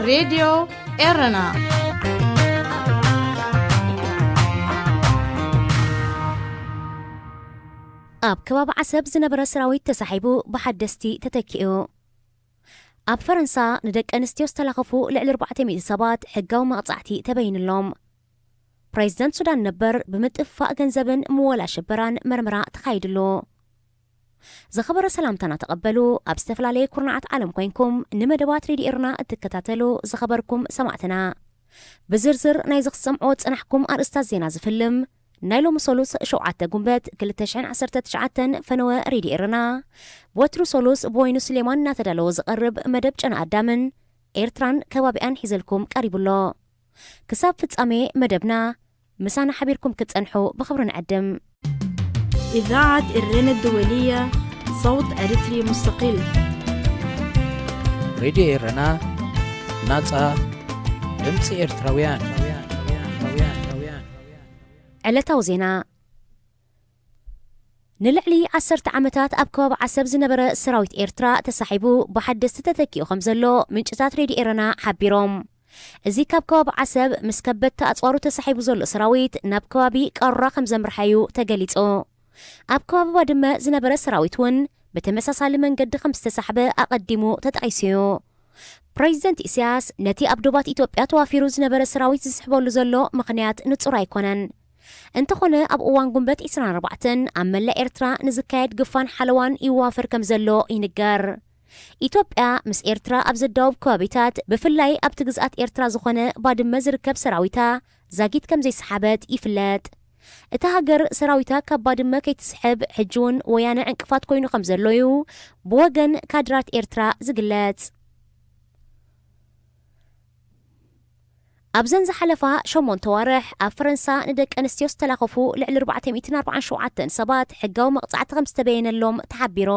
راديو إيرنا ኣብ ከባቢ ዓሰብ ዝነበረ ሰራዊት ተሳሒቡ ብሓደስቲ ተተኪኡ ኣብ ፈረንሳ ንደቂ ኣንስትዮ ዝተላኸፉ ልዕሊ 400 ሰባት ሕጋዊ መቕጻዕቲ ተበይንሎም ፕሬዚደንት ሱዳን ነበር ብምጥፋእ ገንዘብን ምወላ ሽበራን መርመራ ተኻይድሉ ዝኸበረ ሰላምታና ተቐበሉ ኣብ ዝተፈላለየ ኩርናዓት ዓለም ኮይንኩም ንመደባት ሬድዮ ኤርና እትከታተሉ ዝኸበርኩም ሰማዕትና ብዝርዝር ናይ ዝኽሰምዖ ጽናሕኩም ኣርእስታት ዜና ዝፍልም ናይ ሎሚ ሶሉስ 7 ጉንበት 2019 ፈነወ ሬድዮ ኤርና ወትሩ ሶሉስ በወይኑ ስሌማን እናተዳለወ ዝቐርብ መደብ ጨና ኣዳምን ኤርትራን ከባቢኣን ሒዘልኩም ቀሪቡሎ ክሳብ ፍጻሜ መደብና ምሳና ሓቢርኩም ክትጸንሑ ብኽብሪ ንዕድም إذاعة إيرنا الدولية صوت أريتري مستقل راديو إيرنا ناصع دمص إرتراويان ዕለታዊ ዜና ንልዕሊ 10 ዓመታት ኣብ ከባቢ ዓሰብ ዝነበረ ሰራዊት ኤርትራ ተሳሒቡ ብሓደስቲ ተተኪኡ ከም ዘሎ ምንጭታት ሬድዮ ኤርና ሓቢሮም እዚ ካብ ከባቢ ዓሰብ ምስ ከበድቲ ኣጽዋሩ ተሳሒቡ ዘሎ ሰራዊት ናብ ከባቢ ቃሩራ ከም ዘምርሓዩ ተገሊጹ ኣብ ከባቢ ባድመ ዝነበረ ሰራዊት እውን ብተመሳሳሊ መንገዲ ከም ዝተሳሕበ ኣቐዲሙ ተጠቒስዩ ፕሬዚደንት ኢሳያስ ነቲ ኣብ ዶባት ኢትዮጵያ ተዋፊሩ ዝነበረ ሰራዊት ዝስሕበሉ ዘሎ ምኽንያት ንጹር ኣይኮነን እንተኾነ ኣብ እዋን ጉንበት 24 ኣብ መላእ ኤርትራ ንዝካየድ ግፋን ሓለዋን ይዋፈር ከም ዘሎ ይንገር ኢትዮጵያ ምስ ኤርትራ ኣብ ዘዳውብ ከባቢታት ብፍላይ ኣብቲ ግዝኣት ኤርትራ ዝኾነ ባድመ ዝርከብ ሰራዊታ ዛጊት ከም ዘይሰሓበት ይፍለጥ እታ ሃገር ሰራዊታ ካብ ባድመ ከይትስሕብ ሕጂ እውን ወያነ ዕንቅፋት ኮይኑ ከም ዘሎ እዩ ብወገን ካድራት ኤርትራ ዝግለጽ ኣብዘን ዝሓለፋ 8 ወርሕ ኣብ ፈረንሳ ንደቂ ኣንስትዮ ዝተላኸፉ ልዕሊ 447 ሰባት ሕጋዊ መቕጻዕቲ ከም ዝተበየነሎም ተሓቢሩ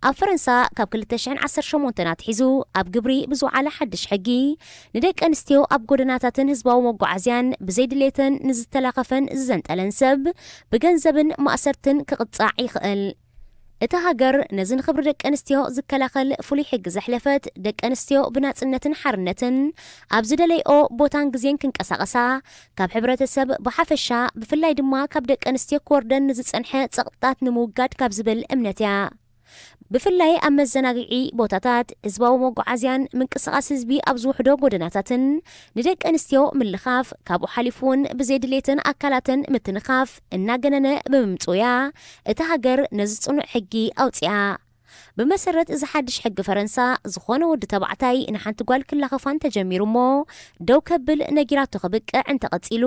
ኣብ ፈረንሳ ካብ 2018 ናትሒዙ ኣብ ግብሪ ብዝወዓለ ሓድሽ ሕጊ ንደቂ ኣንስትዮ ኣብ ጎደናታትን ህዝባዊ መጓዓዝያን ብዘይድሌትን ንዝተላኸፈን ዝዘንጠለን ሰብ ብገንዘብን ማእሰርትን ክቕጻዕ ይኽእል እታ ሃገር ነዚ ንኽብሪ ደቂ ኣንስትዮ ዝከላኸል ፍሉይ ሕጊ ዘሕለፈት ደቂ ኣንስትዮ ብናጽነትን ሓርነትን ኣብ ዝደለይኦ ቦታን ግዜን ክንቀሳቐሳ ካብ ሕብረተሰብ ብሓፈሻ ብፍላይ ድማ ካብ ደቂ ኣንስትዮ ክወርደን ንዝጸንሐ ጸቕጥታት ንምውጋድ ካብ ዝብል እምነት እያ ብፍላይ ኣብ መዘናግዒ ቦታታት ህዝባዊ መጓዓዝያን ምንቅስቓስ ህዝቢ ኣብ ዝውሕዶ ጎደናታትን ንደቂ ኣንስትዮ ምልኻፍ ካብኡ ሓሊፉ እውን ብዘይድሌትን ኣካላትን ምትንኻፍ እናገነነ ብምምጽያ እታ ሃገር ነዚ ጽኑዕ ሕጊ ኣውፅያ ብመሰረት እዚ ሓድሽ ሕጊ ፈረንሳ ዝኾነ ወዲ ተባዕታይ ንሓንቲ ጓል ክላኸፋን ተጀሚሩ እሞ ደው ከብል ነጊራቶ ክብቅዕ እንተቐጺሉ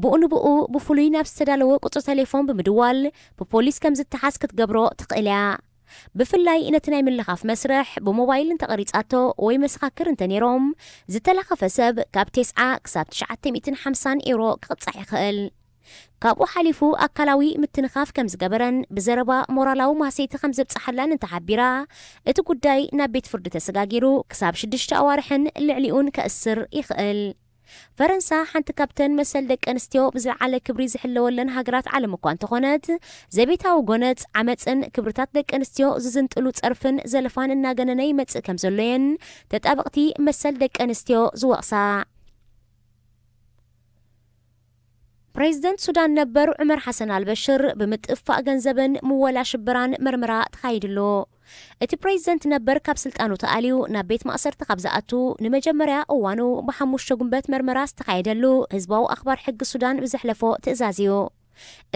ብኡ ንብኡ ብፍሉይ ናብ ዝተዳለወ ቁጽሪ ቴሌፎን ብምድዋል ብፖሊስ ከም ዝተሓዝ ክትገብሮ ትኽእል እያ ብፍላይ ነቲ ናይ ምልኻፍ መስርሕ ብሞባይል እንተቐሪጻቶ ወይ መሰኻክር እንተነይሮም ዝተላኸፈ ሰብ ካብ 9 ክሳብ 950 ዩሮ ክቕጻዕ ይኽእል ካብኡ ሓሊፉ ኣካላዊ ምትንኻፍ ከም ዝገበረን ብዘረባ ሞራላዊ ማሰይቲ ከም ዘብፅሓላን እንተሓቢራ እቲ ጉዳይ ናብ ቤት ፍርዲ ተሰጋጊሩ ክሳብ 6 ኣዋርሕን ልዕሊኡን ከእስር ይኽእል ፈረንሳ ሓንቲ ካብተን መሰል ደቂ ኣንስትዮ ብዝለዓለ ክብሪ ዝሕለወለን ሃገራት ዓለም እኳ እንተኾነት ዘቤታዊ ጎነፅ ዓመፅን ክብርታት ደቂ ኣንስትዮ ዝዝንጥሉ ፀርፍን ዘለፋን እናገነነ ይመጽእ ከም ዘሎየን ተጣበቕቲ መሰል ደቂ ኣንስትዮ ዝወቕሳ ፕሬዚደንት ሱዳን ነበር ዑመር ሓሰን አልበሽር ብምጥፋእ ገንዘብን ምወላ ሽበራን መርመራ ተኻይድሉ እቲ ፕሬዚደንት ነበር ካብ ስልጣኑ ተኣልዩ ናብ ቤት ማእሰርቲ ካብ ዝኣቱ ንመጀመርያ እዋኑ ብሓሙሽተ ጉንበት መርመራ ዝተኻየደሉ ህዝባዊ ኣኽባር ሕጊ ሱዳን ብዘሕለፎ ትእዛዝ እዩ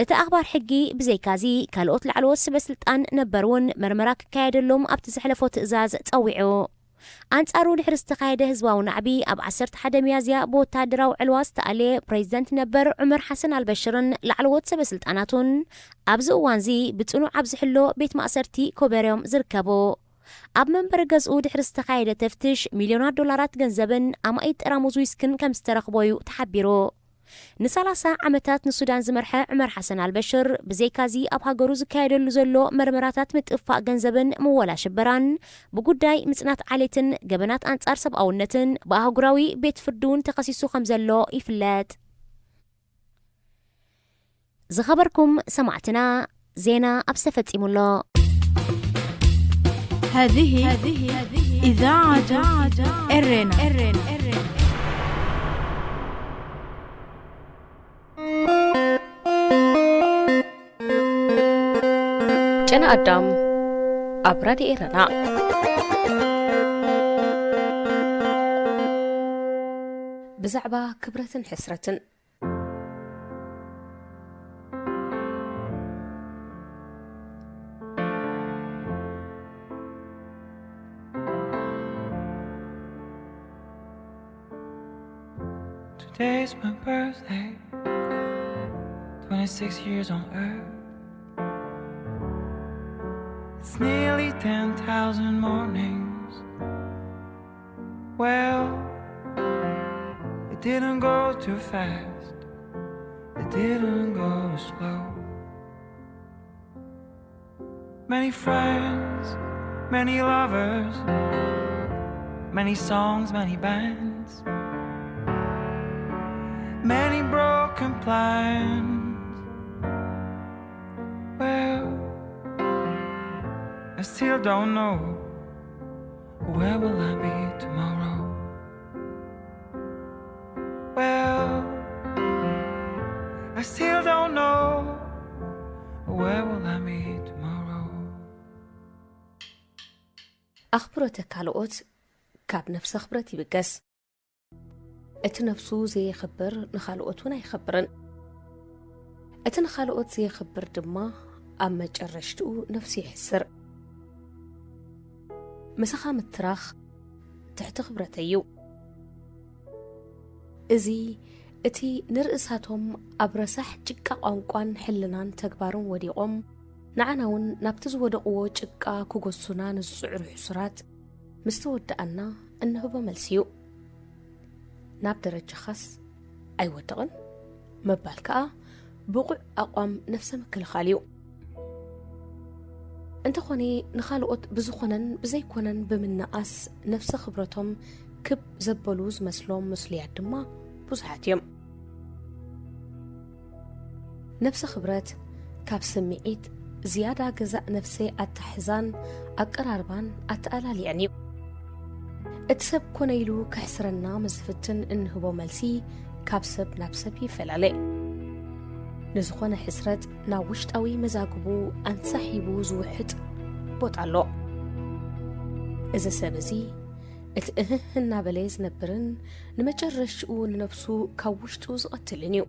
እቲ ኣኽባር ሕጊ ብዘይካዚ ካልኦት ላዕለዎት ሰበስልጣን ነበር እውን መርመራ ክካየደሎም ኣብቲ ዘሕለፎ ትእዛዝ ፀዊዑ አንጻሩ ድሕሪ ዝተኻየደ ህዝባዊ ናዕቢ ኣብ 11 ሚያዝያ ብወታደራዊ ዕልዋ ዝተኣለየ ፕሬዚደንት ነበር ዑመር ሓሰን አልበሽርን ላዕለዎት ሰበስልጣናቱን ኣብዚ እዋንዚ ብጽኑዕ ኣብ ዝሕሎ ቤት ማእሰርቲ ኮበርዮም ዝርከቡ ኣብ መንበሪ ገዝኡ ድሕሪ ዝተኻየደ ተፍትሽ ሚልዮናት ዶላራት ገንዘብን ኣማኢት ጠራሙዝ ዊስክን ከም ዝተረኽቦዩ ተሓቢሩ ን30 ዓመታት ንሱዳን ዝመርሐ ዑመር ሓሰን አልበሽር ብዘይካዚ ኣብ ሃገሩ ዝካየደሉ ዘሎ መርመራታት ምጥፋእ ገንዘብን ምወላ ሽበራን ብጉዳይ ምጽናት ዓሌትን ገበናት አንጻር ሰብኣውነትን ብኣህጉራዊ ቤት ፍርዱን ተኸሲሱ ከም ዘሎ ይፍለጥ ዝኸበርኩም ሰማዕትና ዜና ኣብ ዝተፈጺሙሎ هذه إذاعة إرنا. ጨና ኣዳም ኣብ ራድዮ ኤረና ብዛዕባ ክብረትን ሕስረትን Today's my birthday, 26 years on earth. It's nearly 10,000 mornings. Well, it didn't go too fast, it didn't go slow. Many friends, many lovers, many songs, many bands, many broken plans. Well, I still don't know, where will I be tomorrow? Well, I still don't know, where will I be tomorrow? ኣኽብሮተ ካልኦት ካብ ነፍሲ ኣኽብረት ይብገስ እቲ ነፍሱ ዘይኽብር ንኻልኦት እውን ኣይኽብርን እቲ ንኻልኦት ዘይኽብር ድማ ኣብ መጨረሽትኡ ነፍሲ ይሕስር ምስኻ ምትራኽ ትሕቲ ኽብረት እዩ እዚ እቲ ንርእሳቶም ኣብ ረሳሕ ጭቃ ቋንቋን ሕልናን ተግባርን ወዲቖም ንዓና እውን ናብቲ ዝወደቕዎ ጭቃ ክጐሱና ንዝጽዕሩ ሕሱራት ምስ ተወድኣና እንህቦ መልሲ እዩ ናብ ደረጃኻስ ኣይወድቕን መባል ከዓ ብቑዕ ኣቋም ነፍሰ ምክልኻል እዩ እንተኾነ ንኻልኦት ብዝኾነን ብዘይኮነን ብምንኣስ ነፍሲ ኽብረቶም ክብ ዘበሉ ዝመስሎም ምስልያት ድማ ብዙሓት እዮም ነፍሲ ኽብረት ካብ ስምዒት ዝያዳ ገዛእ ነፍሰይ ኣተሕዛን ኣቀራርባን ኣተኣላልየን እዩ እቲ ሰብ ኮነ ኢሉ ክሕስረና መዝፍትን እንህቦ መልሲ ካብ ሰብ ናብ ሰብ ይፈላለ ንዝኾነ ሕስረት ናብ ውሽጣዊ መዛግቡ ኣንሳሒቡ ዝውሕጥ ቦታ ኣሎ እዚ ሰብ እዚ እቲ እናበለ ዝነብርን ንመጨረሽኡ ንነፍሱ ካብ ውሽጡ ዝቐትልን እዩ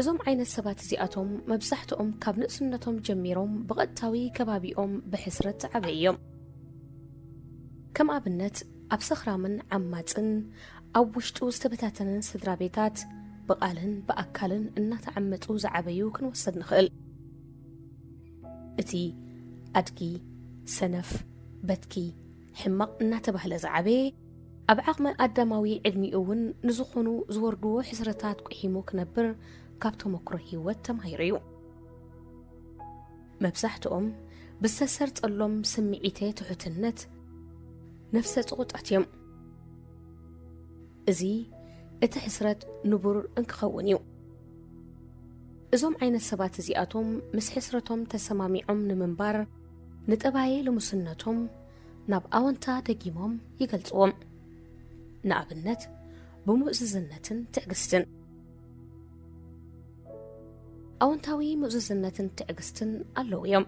እዞም ዓይነት ሰባት እዚኣቶም መብዛሕትኦም ካብ ንእስነቶም ጀሚሮም ብቐጥታዊ ከባቢኦም ብሕስረት ዝዓበዩ እዮም ከም ኣብነት ኣብ ሰኽራምን ዓማፅን ኣብ ውሽጡ ዝተበታተነን ስድራ ቤታት ብቓልን ብኣካልን እናተዓመፁ ዝዓበዩ ክንወሰድ ንኽእል እቲ ኣድጊ ሰነፍ በትኪ ሕማቕ እናተባህለ ዝዓበየ ኣብ ዓቕመ ኣዳማዊ ዕድሚኡ እውን ንዝኾኑ ዝወርድዎ ሕስረታት ቁሒሙ ክነብር ካብ ተመክሮ ህይወት ተማሂሩ እዩ መብዛሕትኦም ብዝተሰርጸሎም ስምዒተ ትሑትነት ነፍሰ ጽቁጣት እዮም እዚ እቲ ሕስረት ንቡር እንክኸውን እዩ እዞም ዓይነት ሰባት እዚኣቶም ምስ ሕስረቶም ተሰማሚዖም ንምንባር ንጠባየ ልሙስነቶም ናብ ኣወንታ ደጊሞም ይገልጽዎም ንኣብነት ብምእዝዝነትን ትዕግስትን ኣወንታዊ ምእዝዝነትን ትዕግስትን ኣለዉ እዮም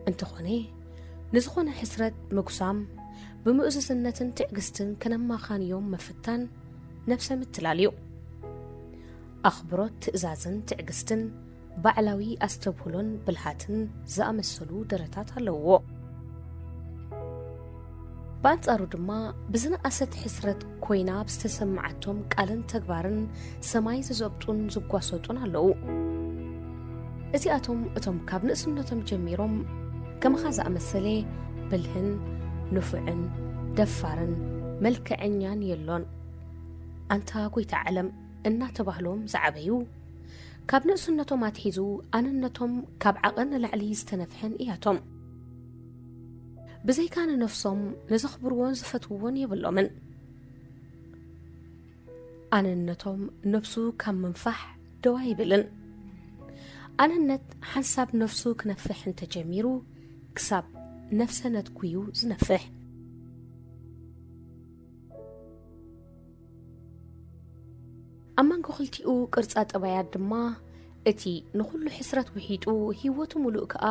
እንተኾነ ንዝኾነ ሕስረት ምጉሳም ብምእዝዝነትን ትዕግስትን ከነማኻንዮም መፍታን ነፍሰ ምትላል እዩ ኣኽብሮት ትእዛዝን ትዕግስትን ባዕላዊ ኣስተብህሎን ብልሃትን ዝኣመሰሉ ደረታት ኣለውዎ በኣንጻሩ ድማ ብዝነኣሰት ሕስረት ኮይና ብዝተሰማዓቶም ቃልን ተግባርን ሰማይ ዝዘብጡን ዝጓሰጡን ኣለዉ እዚኣቶም እቶም ካብ ንእስነቶም ጀሚሮም ከምኻ ዝኣመሰለ ብልህን ንፉዕን ደፋርን መልክዐኛን የሎን ኣንታ ጐይታ ዓለም እናተባህሎም ዝዓበዩ ካብ ንእስነቶም ኣትሒዙ ኣነነቶም ካብ ዓቐን ንላዕሊ ዝተነፍሐን እያቶም ብዘይካ ንነፍሶም ንዘኽብርዎን ዝፈትውዎን የብሎምን ኣነነቶም ነፍሱ ካብ ምንፋሕ ደዋ ይብልን ኣነነት ሓንሳብ ነፍሱ ክነፍሕ እንተጀሚሩ ክሳብ ነፍሰነት ኩዩ ዝነፍሕ ኣማንጎ ክልቲኡ ቅርጻ ጠባያት ድማ እቲ ንኹሉ ሕስረት ውሒጡ ህይወቱ ሙሉእ ከዓ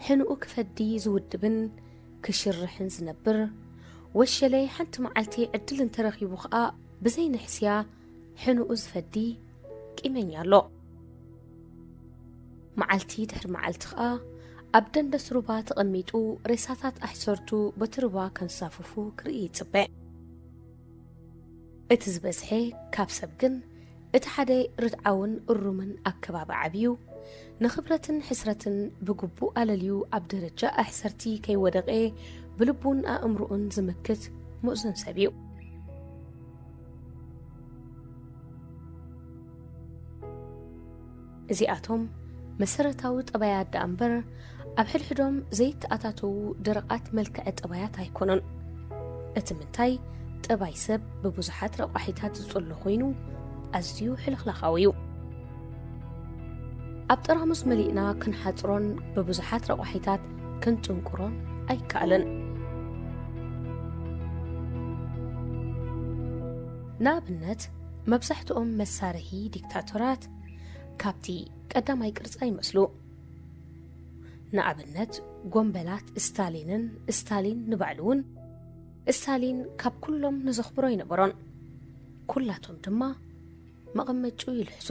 ሕንኡ ክፈዲ ዝውድብን ክሽርሕን ዝነብር ወሸለይ ሓንቲ መዓልቲ ዕድል እንተረኺቡ ከዓ ብዘይ ንሕስያ ሕንኡ ዝፈዲ ቂመኛ ኣሎ መዓልቲ ድሕሪ መዓልቲ ከዓ ኣብ ደንደስ ሩባ ተቐሚጡ ሬሳታት ኣሕሰርቱ በቲ ሩባ ከንሳፍፉ ክርኢ ይጽበዕ እቲ ዝበዝሐ ካብ ሰብ ግን እቲ ሓደ ርድዓውን እሩምን ኣከባቢ ዓብዩ ንኽብረትን ሕስረትን ብግቡእ ኣለልዩ ኣብ ደረጃ ኣሕሰርቲ ከይወደቐ ብልቡን ኣእምሮኡን ዝምክት ሙእዝን ሰብ እዩ እዚኣቶም መሰረታዊ ጠባያት ዳ እምበር ኣብ ሕድሕዶም ዘይተኣታተዉ ደረቓት መልክዐ ጠባያት ኣይኮኑን እቲ ምንታይ ጠባይ ሰብ ብብዙሓት ረቋሒታት ዝጸሎ ኮይኑ ኣዝዩ ሕልኽላኻዊ እዩ ኣብ ጠራሙስ መሊእና ክንሓጽሮን ብብዙሓት ረቋሒታት ክንጭንቁሮን ኣይከኣልን ንኣብነት መብዛሕትኦም መሳርሒ ዲክታቶራት ካብቲ ቀዳማይ ቅርጻ ይመስሉ ንኣብነት ጎንበላት ስታሊን ንባዕሉ እውን ስታሊን ካብ ኩሎም ንዘኽብሮ ይነበሮን ኩላቶም ድማ መቐመጩ ይልሕሱ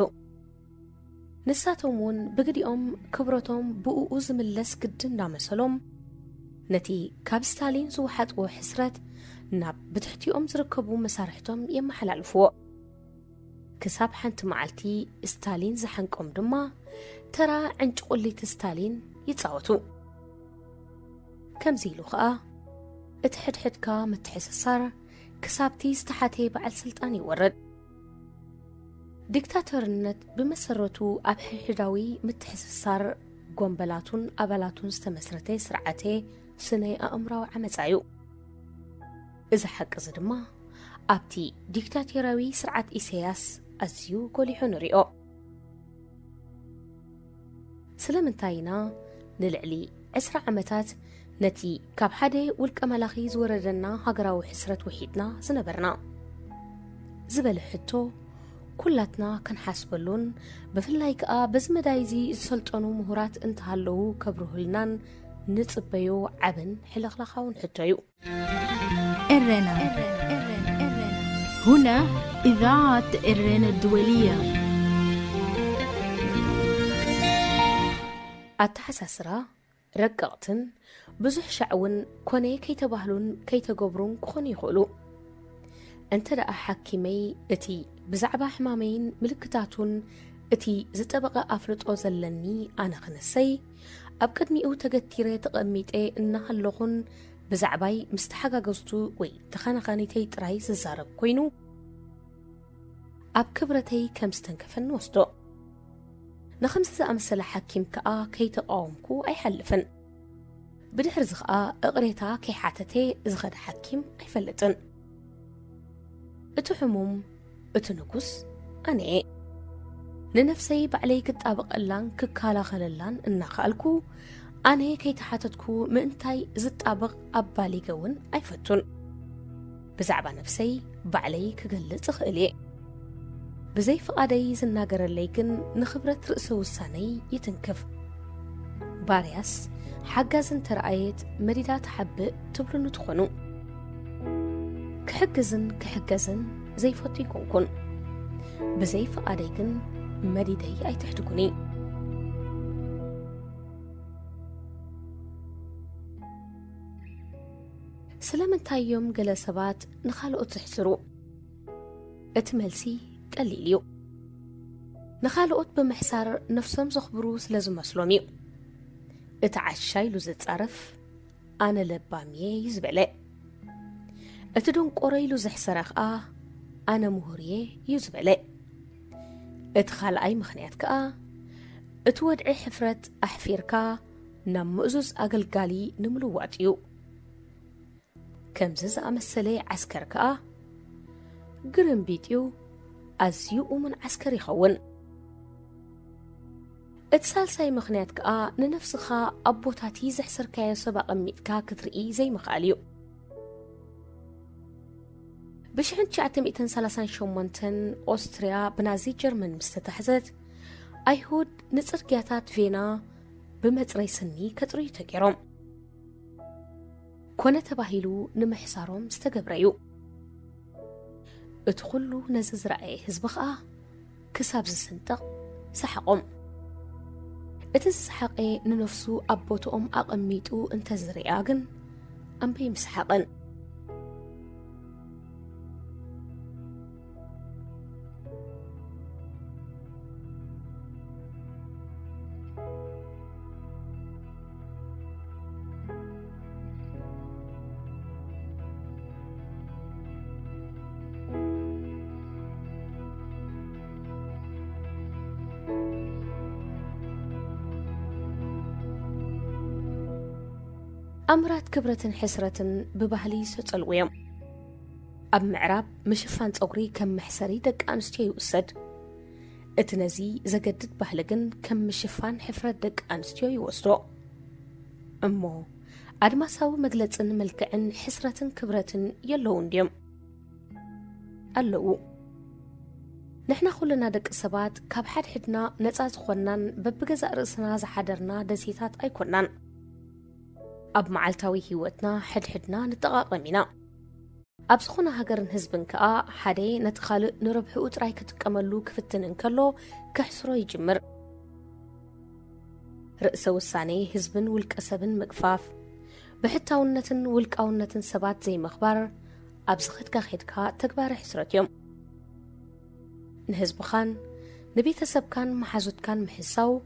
ንሳቶም እውን ብግዲኦም ክብረቶም ብኡኡ ዝምለስ ግድን እንዳመሰሎም ነቲ ካብ ስታሊን ዝወሓጥዎ ሕስረት ናብ ብትሕቲኦም ዝርከቡ መሳርሕቶም የመሓላልፍዎ ክሳብ ሓንቲ መዓልቲ ስታሊን ዝሓንቆም ድማ ተራ ዕንጭቁሊት ስታሊን ይጻወቱ ከምዚ ኢሉ ከዓ እቲ ሕድሕድካ ምትሕስሳር ክሳብቲ ዝተሓተየ በዓል ስልጣን ይወረድ ዲክታተርነት ብመሰረቱ ኣብ ሕድሕዳዊ ምትሕስሳር ጎንበላቱን ኣባላቱን ዝተመስረተ ስርዓተ ስነይ ኣእምራዊ ዓመፃ እዩ እዚ ሓቂ እዚ ድማ ኣብቲ ዲክታቶራዊ ስርዓት ኢሳያስ ኣዝዩ ጎሊሑ ንሪኦ ስለምንታይና ንልዕሊ 20 ዓመታት ነቲ ካብ ሓደ ውልቀ መላኺ ዝወረደና ሃገራዊ ሕስረት ውሒድና ዝነበርና ዝበለ ሕቶ ኩላትና ክንሓስበሉን ብፍላይ ከዓ በዚ መዳይዚ ዝሰልጠኑ ምሁራት እንተሃለዉ ከብርሁልናን ንጽበዮ ዓብን ሕልኽላኻውን ሕቶ እዩ إرنا هنا إذاعة إرنا الدولية ኣተሓሳስራ ረቀቕትን ብዙሕ ሻዕውን ኮነ ከይተባህሉን ከይተገብሩን ክኾኑ ይኽእሉ እንተ ደኣ ሓኪመይ እቲ ብዛዕባ ሕማመይን ምልክታቱን እቲ ዝጠበቐ ኣፍልጦ ዘለኒ ኣነ ክነሰይ ኣብ ቅድሚኡ ተገቲረ ተቐሚጠ እናሃለኹን ብዛዕባይ ምስተሓጋገዝቱ ወይ ተኸናኻኒተይ ጥራይ ዝዛረብ ኮይኑ ኣብ ክብረተይ ከም ዝተንከፈኒ ወስዶ ንኸምዚ ዝኣመሰለ ሓኪም ከዓ ከይተቃወምኩ ኣይሓልፍን ብድሕሪ እዚ ከዓ እቕሬታ ከይሓተተ ዝኸደ ሓኪም ኣይፈልጥን እቲ ሕሙም እቲ ንጉስ ኣነ ንነፍሰይ ባዕለይ ክጣበቐላን ክከላኸለላን እናኽኣልኩ ኣነ ከይተሓተትኩ ምእንታይ ዝጣበቕ ኣባሊገውን ኣይፈቱን ብዛዕባ ነፍሰይ ባዕለይ ክገልጽ እኽእል እየ ብዘይ ፍቓደይ ዝናገረለይ ግን ንኽብረት ርእሰ ውሳነይ ይትንክፍ ባርያስ ሓጋዝን ተረኣየት መዲዳ ተሓብእ ትብልኑ ትኾኑ ክሕግዝን ክሕገዝን ዘይፈቱ ይኮንኩን ብዘይ ፍቓደይ ግን መዲደይ ኣይትሕድጉኒ ስለምንታይ እዮም ገለ ሰባት ንኻልኦት ዝሕስሩ እቲ መልሲ ቀሊል እዩ ንኻልኦት ብምሕሳር ነፍሶም ዘኽብሩ ስለ ዝመስሎም እዩ እቲ ዓሻ ኢሉ ዝጻረፍ ኣነ ለባምየ እዩ ዝበለ እቲ ደንቆሮ ኢሉ ዘሕሰረ ከዓ ኣነ ምሁርየ እዩ ዝበለ እቲ ካልኣይ ምኽንያት ከዓ እቲ ወድዒ ሕፍረት ኣሕፊርካ ናብ ምእዙዝ ኣገልጋሊ ንምልዋጥ እዩ ከምዚ ዝኣመሰለ ዓስከር ከዓ ግርምቢጥ እዩ ኣዝዩ እሙን ዓስከር ይኸውን اتسالساي مخنيات كأ ننفسخا أبوتاتي زحسر كايا سبق أميتكا كترئي زي مخاليو بشحن تشعتم إتن سلاسان شومونتن أستريا بنازي جرمن مستتحزت أيهود نصر جاتات فينا بمتري سني كتري تجرم كونه تباهيلو نمحسارهم استقبريو ادخلوا نزز رأي هزبخا كساب زسنتق سحقهم اتن سحقي ننفسو أبوتهم أقميتو انتزري آغن أم بيمسحقن أمرات كبرة حسرة ببهلي سوتلويم أب معراب مشفان صغري كم محسري دق أنستيو يوسد اتنزي زجدت بهلجن كم مشفان حفرة دق أنستيو يوسدو أمو أدماساو مجلتن ملكعن حسرة كبرة يلون ديم اللو نحنا خلنا دق سبات كاب حد حدنا نتاز خونان ببجزء رأسنا زحدرنا دسيتات أيكونان أب معلتاوي هيوتنا حدنا نتقاقمينا أب سخونا هاجرن هزبن كأ حدي نتخالق نربحو تراي كتكملو كفتن انكالو كحسرو يجمر رأس وساني هزبن والكسبن مقفاف بحتاونتن والكاونتن سبات زي مخبار أب سخدكا خيدكا تكبار حسرت يوم نهزب خان نبي تسب كان محازوت كان محساو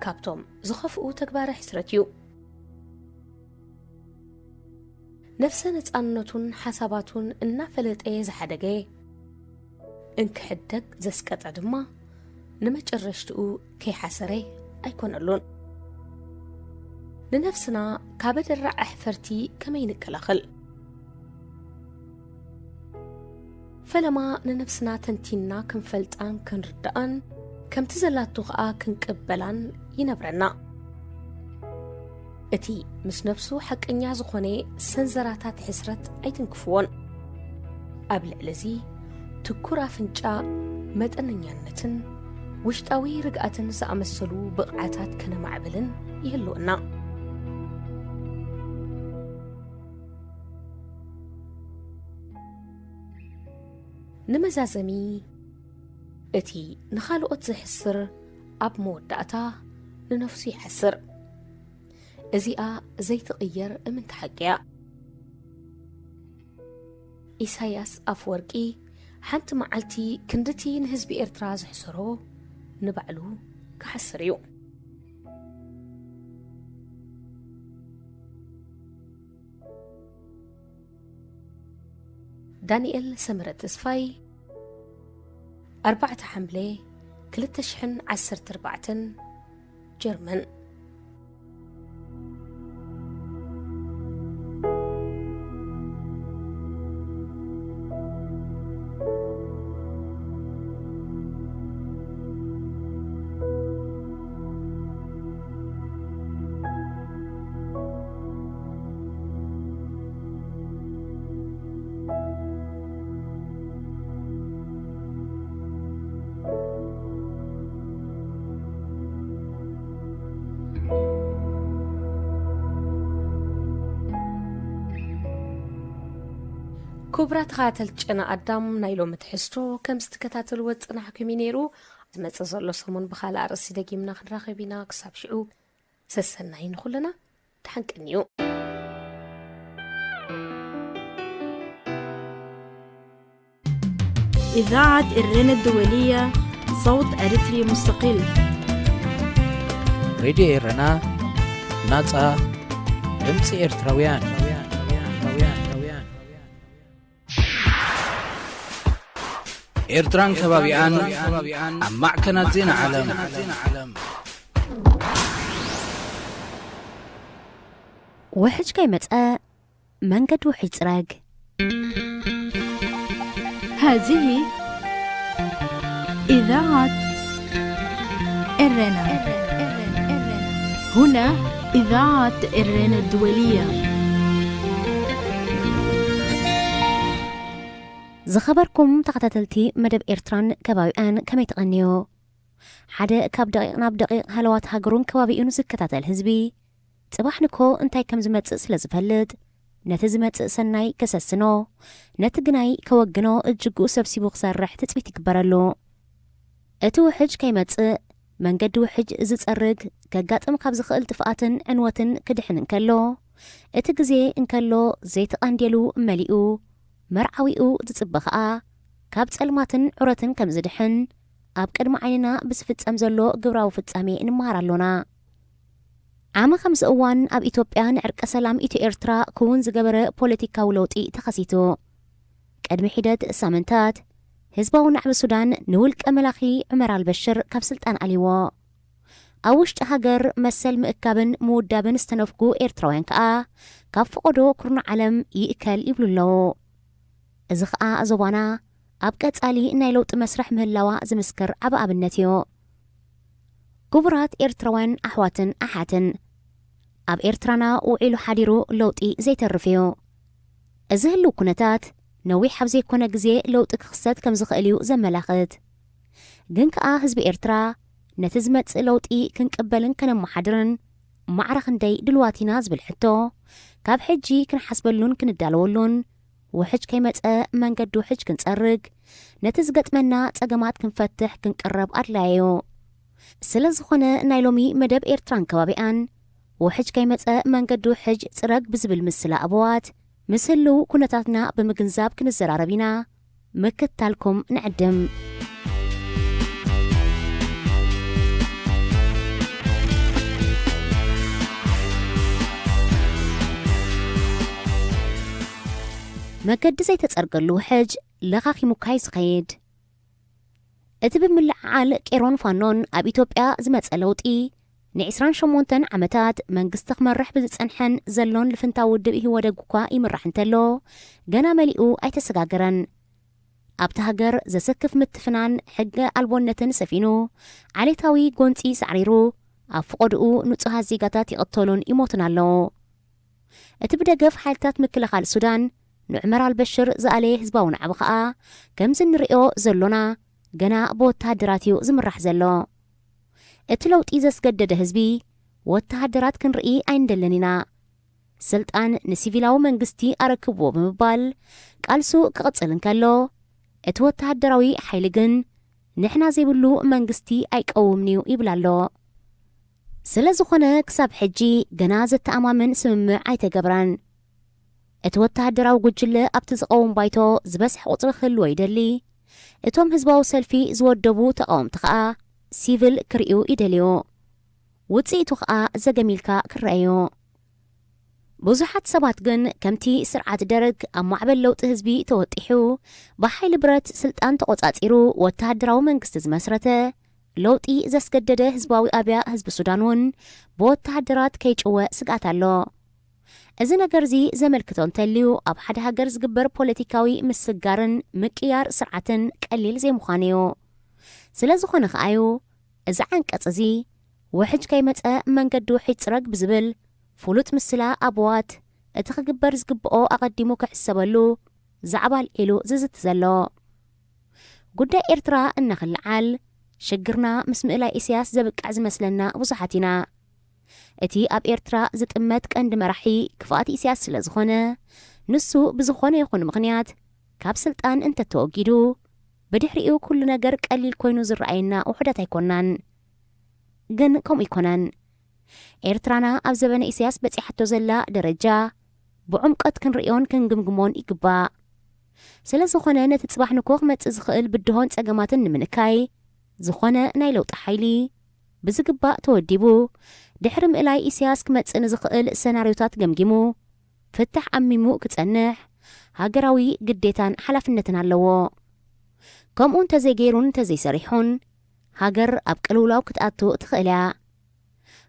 كابتوم زخفقو تكبار حسرت يوم نفسنا نتأنتون حساباتون إن فلت زحدقي إنك حدك زسكت عدما نمجرشتو كي حسري أيكون اللون لنفسنا كابد الرع أحفرتي كمينك الأخل فلما لنفسنا تنتينا كنفلتان كنردان كم تزلات تغقا كنقبلان ينبرنا اتي مس نفسو حق انيا زخوني سنزراتات حسرت ايتنكفون قبل لزي تكورا فنجا مدننيانتن وشتاوي رقاتن زامسلو بقعاتات كنا معبلن يهلونا نمزازمي اتي نخالو اتزحسر اب موداتا لنفسي حسر ازيقا زي تغير من تحقيا إساياس أفوركي حانت معالتي كندتي نهزب إرتراز حسرو نبعلو كحسريو دانيال سمرة تسفاي 4 حملة 13 جرمن كبرات خاتلت أنا أدم نايلو متحستو كم ستكتات الوقت أنا حكمي نيرو متصل سمون بخال أرسي دقي منا خنراخي بينا كساب شعو سسناين خلنا تحنك النيو إذاعة الرن الدولية صوت أريتري مستقل راديو إيرنا ناصا دمص إرتراويان إيرتران كبابيان أما كانت زين عالم وحج كي متأ منقد وحيد راق هذه إذاعة إرنا. هنا إذاعة إرنا الدولية. زخبركم تقتتلتي مدب إرتران كبابيان كما يتغنيو حدا كاب دقيقنا بدقيق هلوات هاجرون كبابيون زكتاتل هزبي صباحنكو انتاي كم زمت سلازفلد نتزمت سناي كسسنو نتجناي كوجنو الجقو سبسيبو خسرح تثبيت كبرلو اتو حج كيمت من قد وحج زت الرق كقاطم كابز خل تفقاتن عنوتن كدحن انكلو اتجزي انكلو زيت قانديلو مليئو مرعويئو تتصبخا كاب تسلماتن عرتن كم زدحن اب قدم عيننا بسفت امزلو قبراو فتامي انمهارالونا عام 5 اوان اب ኢትዮጵያ ዕርቀ ሰላም ኢትዮ ኤርትራ ኩውን ዝገበረ ፖለቲካዊ ለውጢ ተኸሲቱ ቀድሚ ሒደት ሳምንታት ህዝባዊ ናዕቢ ሱዳን ንውልቀ መላኺ ዑመር አልበሽር ካብ ስልጣን አሊዎ ኣብ ውሽጢ ሃገር መሰል ምእካብን ምውዳብን ዝተነፍጉ ኤርትራውያን ከዓ ካብ ፈቆዶ ኩርና ዓለም ይእከል ይብሉለው እዚ ከዓ ዞባና ኣብ ቀጻሊ ናይ ለውጢ መስርሕ ምህላዋ ዝምስክር ዓብ ኣብነት እዩ ጉቡራት ኤርትራውያን ኣሕዋትን ኣሓትን ኣብ ኤርትራና ውዒሉ ሓዲሩ ለውጢ ዘይተርፍዮ እዚ ህሉ ኩነታት ነዊሕ ኣብ ዘይኮነ ግዜ ለውጢ ክኽሰት ከም ዝኽእል እዩ ዘመላኽት ግን ከዓ ህዝቢ ኤርትራ ነቲ ዝመጽእ ለውጢ ክንቅበልን ከነመሓድርን ማዕረ ክንደይ ድልዋቲና ዝብል ሕቶ ካብ ሕጂ ክንሓስበሉን ክንዳለወሉን ውሕጅ ከይመጸ መንገዲ ውሕጅ ክንጸርግ ነቲ ዝገጥመና ጸገማት ክንፈትሕ ክንቀረብ ኣድላዮ ስለዝኾነ ናይ ሎሚ መደብ ኤርትራን ከባቢኣን ውሕጅ ከይመጸ መንገዲ ውሕጅ ጽረግ ብዝብል ምስላ ኣበዋት ምስ ህልው ኩነታትና ብምግንዛብ ክንዘራረብ ኢና ምክትታልኩም ንዕድም መገዲ ዘይተጸርገሉ ውሕጅ ለኻኺሙ ካይ ዝኸይድ እቲ ብምልዓል ቄሮን ፋኖን ኣብ ኢትዮጵያ ዝመጸ ለውጢ ን28 ዓመታት መንግስቲ ክመርሕ ብዝጸንሐን ዘሎን ልፍንታ ውድብ ይወደግ እኳ ይምራሕ እንተሎ ገና መሊኡ ኣይተሰጋገረን ኣብቲ ሃገር ዘሰክፍ ምትፍናን ሕገ ኣልቦነትን ሰፊኑ ዓሌታዊ ጎንፂ ሳዕሪሩ ኣብ ፍቆድኡ ንጹሃት ዜጋታት ይቕተሉን ይሞቱን ኣለዎ እቲ ብደገፍ ሓይልታት ምክልኻል ሱዳን ንዑመር አልበሽር ዝኣለየ ህዝባዊ ናዕቢ ከዓ ከምዚ ንሪኦ ዘሎና ገና ብወተሃደራት እዩ ዝምራሕ ዘሎ እቲ ለውጢ ዘስገደደ ህዝቢ ወተሃደራት ክንርኢ ኣይንደለን ኢና ስልጣን ንሲቪላዊ መንግስቲ ኣረክብዎ ብምባል ቃልሱ ክቕጽል እንከሎ እቲ ወተሃደራዊ ሓይሊ ግን ንሕና ዘይብሉ መንግስቲ ኣይቀውምኒ ይብል ኣሎ ስለ ዝኾነ ክሳብ ሕጂ ገና ዘተኣማምን ስምምዕ ኣይተገብራን እቲ ወተሃደራዊ ጉጅለ ኣብቲ ዝቐውም ባይቶ ዝበስሕ ቁፅሪ ክህልዎ ይደሊ እቶም ህዝባዊ ሰልፊ ዝወደቡ ተቃወምቲ ከዓ ሲቪል ክርእዩ ይደልዩ ውፅኢቱ ከዓ ዘገሚልካ ክረአዩ ብዙሓት ሰባት ግን ከምቲ ስርዓት ደርግ ኣብ ማዕበል ለውጢ ህዝቢ ተወጢሑ ብሓይሊ ብረት ስልጣን ተቆጻጺሩ ወተሃደራዊ መንግስቲ ዝመስረተ ለውጢ ዘስገደደ ህዝባዊ ኣብያ ህዝቢ ሱዳን እውን ብወተሃደራት ከይጭወ ስጋት ኣሎ እዚ ነገር እዚ ዘመልክቶ እንተልዩ ኣብ ሓደ ሃገር ዝግበር ፖለቲካዊ ምስጋርን ምቅያር ስርዓትን ቀሊል ዘይምዃን እዩ ስለ ዝኾነ ከኣዩ እዚ ዓንቀጽ እዚ ውሕጅ ከይመጸ መንገዲ ውሕጅ ጽረግ ብዝብል ፍሉጥ ምስላ ኣበዋት እቲ ክግበር ዝግብኦ ኣቐዲሙ ክሕሰበሉ ዛዕባ ኣልዒሉ ዝዝት ዘሎ ጉዳይ ኤርትራ እናኽልዓል ሽግርና ምስ ምእላይ ኢሳያስ ዘብቃዕ ዝመስለና ብዙሓት ኢና እቲ ኣብ ኤርትራ ዝጥመት ቀንዲ መራሒ ክፍኣት ኢሳያስ ስለ ዝኾነ ንሱ ብዝኾነ ይኹን ምኽንያት ካብ ስልጣን እንተተወጊዱ ብድሕሪኡ ኩሉ ነገር ቀሊል ኮይኑ ዝረኣየና ውሕደት ኣይኮናን ግን ከምኡ ይኮነን ኤርትራና ኣብ ዘበነ ኢሳያስ በፂሓቶ ዘላ ደረጃ ብዕምቀት ክንሪኦን ክንግምግሞን ይግባእ ስለ ዝኾነ ነቲ ጽባሕ ንኮ ክመጽእ ዝኽእል ብድሆን ጸገማትን ንምንካይ ዝኾነ ናይ ለውጢ ሓይሊ ብዝግባእ ተወዲቡ ድሕሪ ምእላይ ኢሳያስ ክመጽእ ንዝኽእል ሰናርዮታት ገምጊሙ ፍታሕ ዓሚሙ ክጸንሕ ሃገራዊ ግዴታን ሓላፍነትን ኣለዎ ከምኡ እንተዘይገይሩን እንተዘይሰሪሑን ሃገር ኣብ ቅልውላው ክትኣቱ ትኽእል እያ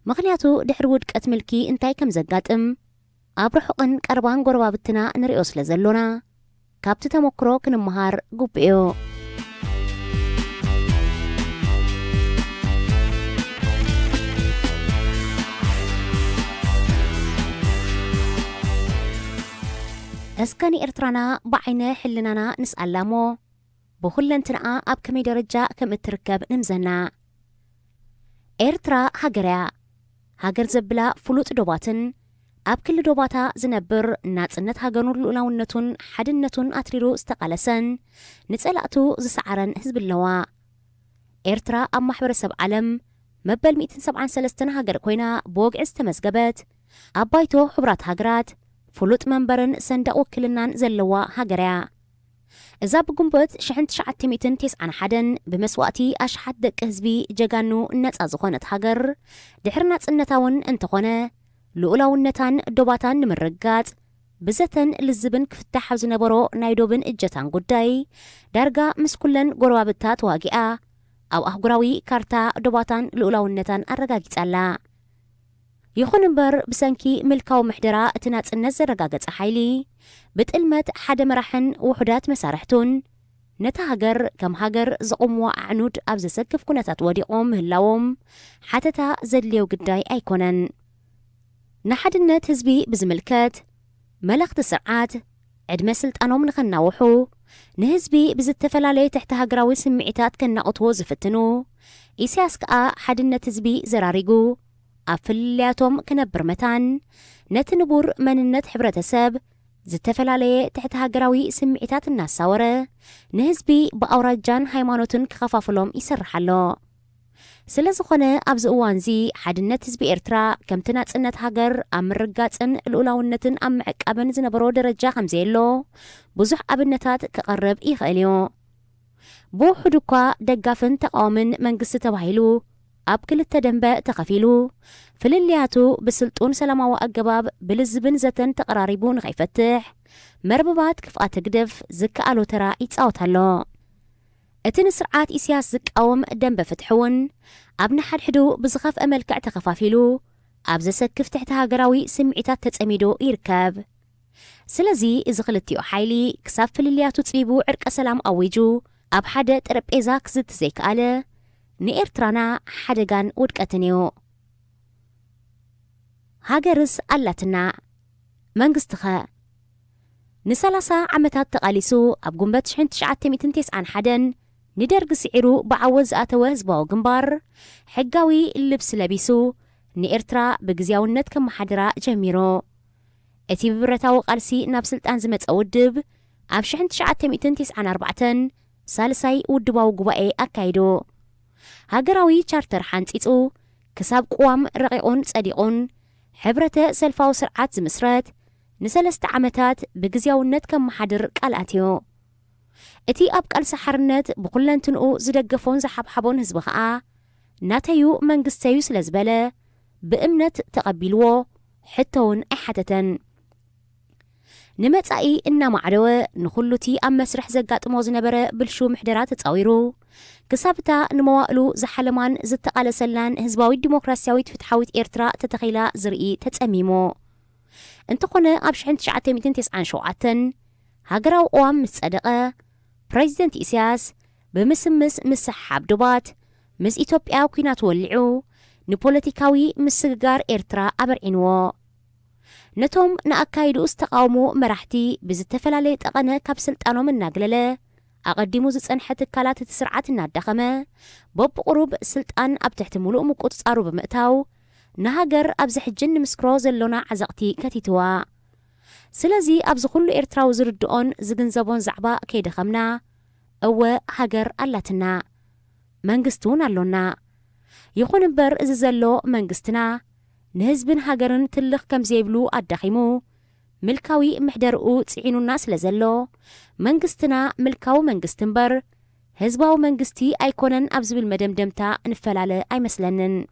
ምኽንያቱ ድሕሪ ውድቀት ምልኪ እንታይ ከም ዘጋጥም ኣብ ርሑቕን ቀርባን ጎረባብትና ንሪኦ ስለ ዘሎና ካብቲ ተመክሮ ክንመሃር ግቡእ እዩ اسكاني إرترانا بعينه حلنانا نسألامو بخلنتنا أب كمي درجة كم اتركب نمزنا إرترا هاجر زبلا فلوت دوباتن أب كل دوباتا زنبر ناتسنت هاجرنو لولاونتون حدنتون أتريرو استقالسن نتسألأتو زسعرن حزب اللوا إرترا أب محبر سب عالم مبل 273 هاجر كوينا بوغ استمزقبت أبايتو حبرات هاجرات فلوت منبرن صندوق وكلنان زلوا هاجريا إذا بقنبت شحنت شعت تيميتن 91 بمسوقتي أشحد دك حزبي جاغانو نتس أزخونت هاجر دحرنا تسنتاون انتخونه لولاونتان دوباتان نمرقات بزتن للزبن كفتح زنبرو نايدوبن إجتان قداي دارقا مسكولن قروابتات واقعا أو أهقراوي كارتا دوباتان لولاونتان الرقاقيت ألا يخون مبر بسانكي ملكاو محدرا اتنات النزر رقاقت حيلي بتقلمت حد مرحن وحدات مسارحتون نتا هاجر كم هاجر زقوموا عنود أبز سكف كونتات وديقوم هلاوم حتى زدليو قداي أيكونن نحد النت هزبي بزملكات ملغت السرعات عد مسلت أنوم نخناوحو نهزبي بزتفلالي تحت هاجراوي سمعيتات كنا أطوز فتنو إسياسكا حد النت هزبي زراريقو أفلياتهم كنبر متان نتنبور من النت حبرة ساب زتفلالي تحت هاجراوي سمعيتات الناس ساورة نهزبي بأوراجان هايمانوتن كخفافلهم يسرحلو سلازخونه أبز أوانزي حد النت هزبي إرترا كم تنات النت هاجر أمرقاتن الأولاونتن أمعك أبن زنبرو درجة خمزيلو بزح أبنتات كقرب إيخاليو بو حدوكا دقافن تقامن منقص تبايلو أب كل التدنباء تقفيلو فللياتو بسلطون سلاماو أقباب بلزبن زتن تقراريبون غيفتح مرببات كفاءة تقدف زكالو ترا يتساوتهالو اتن سرعات إسياس زكاوم دنب فتحون أبن حدحدو بزخاف أملكع تخفافيلو أب زسكف تحت هاجراوي سمعيتات تتسميدو يركب سلازي إزغلتيو حايلي كساف فللياتو تسبيبو عرق سلام أويجو أب حدا تربيزا كزت زيكالة نإرترانا حدقان ودكتنيو هاجرس ألاتنا منقستخا نسالاسا عمتات تقاليسو أب قنبت شحنت شعات تيميتن 91 ندرق سعيرو بعوز آتوه زباو قنبار حقاوي اللبس لبيسو نإرترا بقزياونت كم محادرة جميرو اتي ببرتاو قالسي نابسلت أنزمت أودب أب شحنت شعات تيميتن 94 سالساي ودباو قبائي أكايدو هاجراوي تشارتر حانتيتو كساب قوام رقيقون صديقون حبرته سلفاو سرعات زمسرت نسلست عمتات بقزياونت كم محادر قالاتيو اتي أب قال سحرنت بقلن تنقو زدقفون زحبحبون هزبخاء ناتيو منقستيو سلزبالة بإمنت تقبلوه حتون أحتتن نمتاقي إنا معدوة نخلوتي أم مسرح زقات موزنبرة بلشو محدرات تصاويرو كسابتا نموائلو زحلمان زتقال سلان هزباوي الديمقراسياوي تفتحاويت إرترا تتخيلا زرقي تتأميمو انتقونا أبشحن 997 هاجراو قوام متصدقة بريزيدنت إسياس بمسمس مسحاب دوبات مس إيتوبيا وكينات ولعو نبوليتيكاوي مسجار إرترا أبرعنو نتوم نأكايدو استقاومو مرحتي بزتفلالي تقنا كابسلت أنو من ناقللة أقدمو زتسنحة كالات تسرعات النادخمة بوب قروب سلطان أب تحتمولو مكوت صارو بمقتاو نهاجر أبزح الجن مسكروز اللونا عزقتي كتيتوا سلازي أبز كل إرتراو زردون زغنزبون زعبا كيدخمنا أو هاجر ألاتنا منقستون اللونا يخون بر إززلو منقستنا نهزبن هاجرن تلخ كم زيبلو أدخيمو ملكاوي محدرقو تسعينو الناس لزلو منقستنا ملكاو منقستنبر هزباو منقستي أيكونن أبز بالمدمدمتا نفلالة أي مسلنن